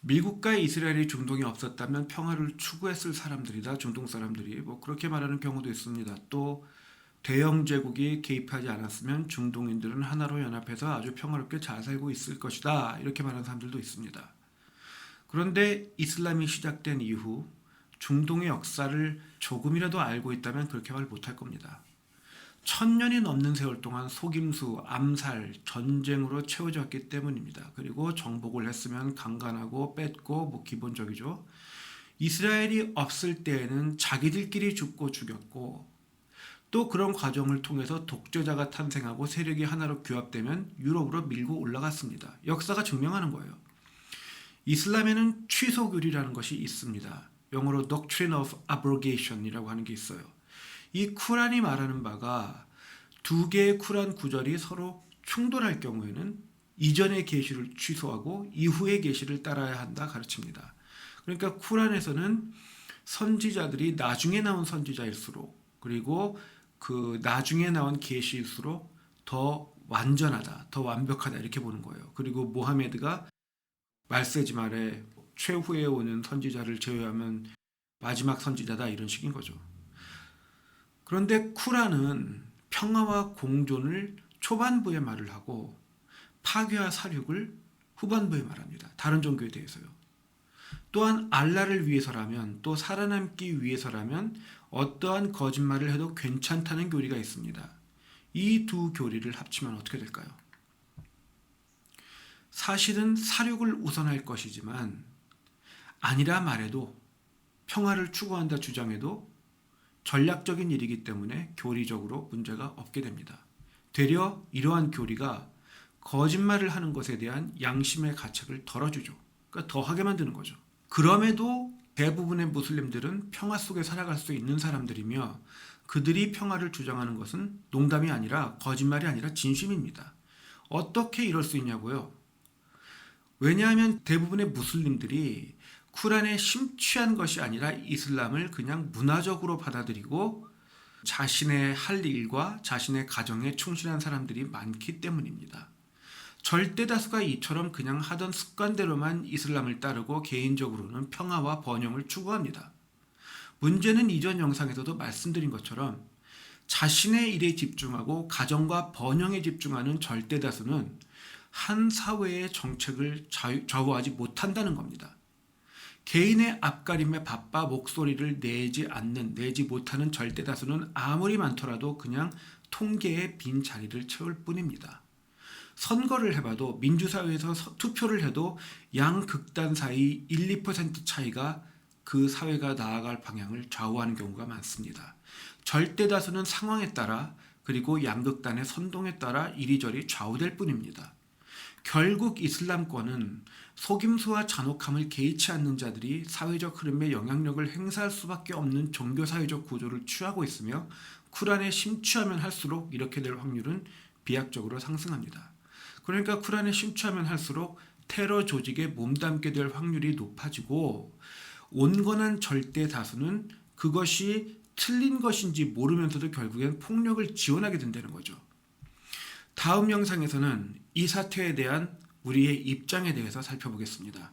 미국과 이스라엘이 중동에 없었다면 평화를 추구했을 사람들이다. 중동 사람들이 그렇게 말하는 경우도 있습니다. 또 대영 제국이 개입하지 않았으면 중동인들은 하나로 연합해서 아주 평화롭게 잘 살고 있을 것이다. 이렇게 말하는 사람들도 있습니다. 그런데 이슬람이 시작된 이후 중동의 역사를 조금이라도 알고 있다면 그렇게 말 못할 겁니다. 1000년이 넘는 세월 동안 속임수, 암살, 전쟁으로 채워져 왔기 때문입니다. 그리고 정복을 했으면 강간하고 뺏고 기본적이죠. 이스라엘이 없을 때에는 자기들끼리 죽고 죽였고 또 그런 과정을 통해서 독재자가 탄생하고 세력이 하나로 규합되면 유럽으로 밀고 올라갔습니다. 역사가 증명하는 거예요. 이슬람에는 취소교리라는 것이 있습니다. 영어로 Doctrine of Abrogation이라고 하는 게 있어요. 이 쿠란이 말하는 바가 두 개의 쿠란 구절이 서로 충돌할 경우에는 이전의 계시를 취소하고 이후의 계시를 따라야 한다 가르칩니다. 그러니까 쿠란에서는 선지자들이 나중에 나온 선지자일수록 그리고 그 나중에 나온 계시일수록 더 완전하다, 더 완벽하다 이렇게 보는 거예요. 그리고 모하메드가 말세지 말에 최후에 오는 선지자를 제외하면 마지막 선지자다 이런 식인 거죠. 그런데 쿠란은 평화와 공존을 초반부에 말을 하고 파괴와 살육을 후반부에 말합니다. 다른 종교에 대해서요. 또한 알라를 위해서라면 또 살아남기 위해서라면 어떠한 거짓말을 해도 괜찮다는 교리가 있습니다. 이 두 교리를 합치면 어떻게 될까요? 사실은 살육을 우선할 것이지만 아니라 말해도 평화를 추구한다 주장해도 전략적인 일이기 때문에 교리적으로 문제가 없게 됩니다. 되려 이러한 교리가 거짓말을 하는 것에 대한 양심의 가책을 덜어주죠. 그러니까 더하게 만드는 거죠. 그럼에도 대부분의 무슬림들은 평화 속에 살아갈 수 있는 사람들이며 그들이 평화를 주장하는 것은 농담이 아니라 거짓말이 아니라 진심입니다. 어떻게 이럴 수 있냐고요? 왜냐하면 대부분의 무슬림들이 쿠란에 심취한 것이 아니라 이슬람을 그냥 문화적으로 받아들이고 자신의 할 일과 자신의 가정에 충실한 사람들이 많기 때문입니다. 절대 다수가 이처럼 그냥 하던 습관대로만 이슬람을 따르고 개인적으로는 평화와 번영을 추구합니다. 문제는 이전 영상에서도 말씀드린 것처럼 자신의 일에 집중하고 가정과 번영에 집중하는 절대 다수는 한 사회의 정책을 좌우하지 못한다는 겁니다. 개인의 앞가림에 바빠 목소리를 내지 못하는 절대 다수는 아무리 많더라도 그냥 통계의 빈 자리를 채울 뿐입니다. 선거를 해봐도 민주사회에서 투표를 해도 양극단 사이 1~2% 차이가 그 사회가 나아갈 방향을 좌우하는 경우가 많습니다. 절대 다수는 상황에 따라 그리고 양극단의 선동에 따라 이리저리 좌우될 뿐입니다. 결국 이슬람권은 속임수와 잔혹함을 개의치 않는 자들이 사회적 흐름에 영향력을 행사할 수밖에 없는 종교사회적 구조를 취하고 있으며 쿠란에 심취하면 할수록 이렇게 될 확률은 비약적으로 상승합니다. 그러니까 쿠란에 심취하면 할수록 테러 조직에 몸담게 될 확률이 높아지고 온건한 절대 다수는 그것이 틀린 것인지 모르면서도 결국엔 폭력을 지원하게 된다는 거죠. 다음 영상에서는 이 사태에 대한 우리의 입장에 대해서 살펴보겠습니다.